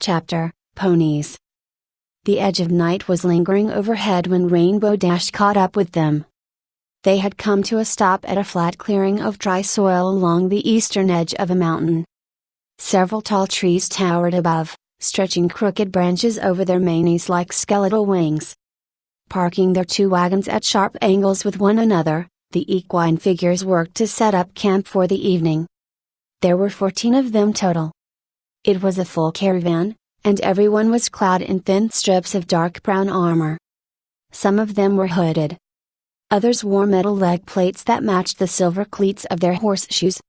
Chapter, Ponies. The edge of night was lingering overhead when Rainbow Dash caught up with them. They had come to a stop at a flat clearing of dry soil along the eastern edge of a mountain. Several tall trees towered above, stretching crooked branches over their manes like skeletal wings. Parking their two wagons at sharp angles with one another, the equine figures worked to set up camp for the evening. There were 14 of them total. It was a full caravan, and everyone was clad in thin strips of dark brown armor. Some of them were hooded. Others wore metal leg plates that matched the silver cleats of their horseshoes.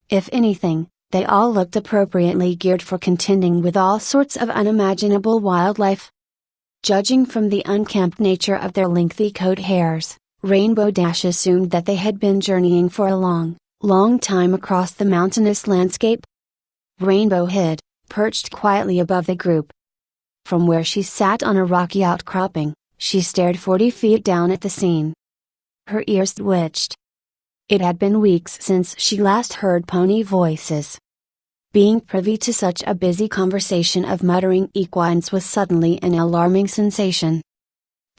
If anything, they all looked appropriately geared for contending with all sorts of unimaginable wildlife. Judging from the unkempt nature of their lengthy coat hairs, Rainbow Dash assumed that they had been journeying for a long, long time across the mountainous landscape. Rainbow hid, perched quietly above the group. From where she sat on a rocky outcropping, she stared 40 feet down at the scene. Her ears twitched. It had been weeks since she last heard pony voices. Being privy to such a busy conversation of muttering equines was suddenly an alarming sensation.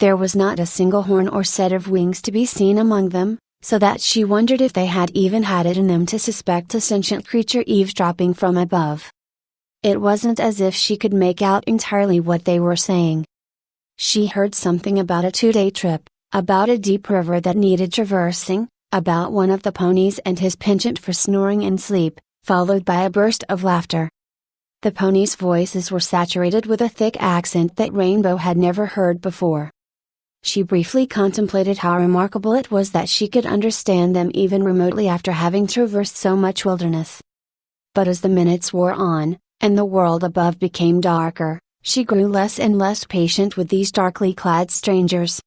There was not a single horn or set of wings to be seen among them, so that she wondered if they had even had it in them to suspect a sentient creature eavesdropping from above. It wasn't as if she could make out entirely what they were saying. She heard something about a 2-day trip, about a deep river that needed traversing, about one of the ponies and his penchant for snoring in sleep, followed by a burst of laughter. The ponies' voices were saturated with a thick accent that Rainbow had never heard before. She briefly contemplated how remarkable it was that she could understand them even remotely after having traversed so much wilderness. But as the minutes wore on, and the world above became darker, she grew less and less patient with these darkly clad strangers.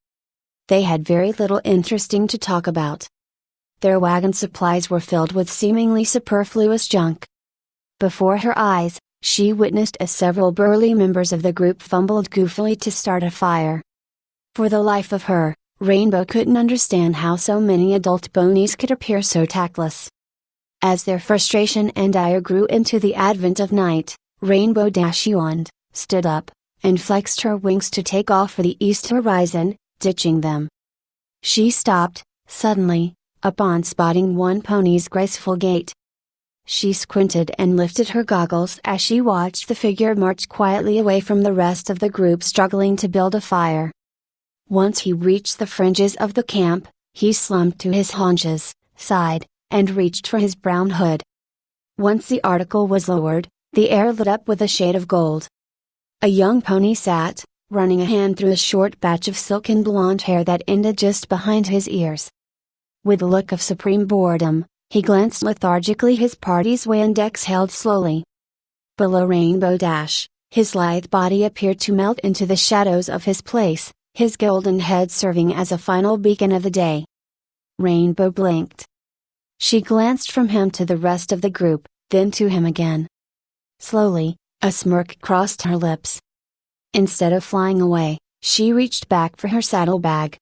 They had very little interesting to talk about. Their wagon supplies were filled with seemingly superfluous junk. Before her eyes, she witnessed as several burly members of the group fumbled goofily to start a fire. For the life of her, Rainbow couldn't understand how so many adult ponies could appear so tactless. As their frustration and ire grew into the advent of night, Rainbow Dash yawned, stood up, and flexed her wings to take off for the east horizon, ditching them. She stopped, suddenly, upon spotting one pony's graceful gait. She squinted and lifted her goggles as she watched the figure march quietly away from the rest of the group struggling to build a fire. Once he reached the fringes of the camp, he slumped to his haunches, sighed, and reached for his brown hood. Once the article was lowered, the air lit up with a shade of gold. A young pony sat, running a hand through a short batch of silken blonde hair that ended just behind his ears. With a look of supreme boredom, he glanced lethargically his party's way and exhaled slowly. Below Rainbow Dash, his lithe body appeared to melt into the shadows of his place, his golden head serving as a final beacon of the day. Rainbow blinked. She glanced from him to the rest of the group, then to him again. Slowly, a smirk crossed her lips. Instead of flying away, she reached back for her saddlebag,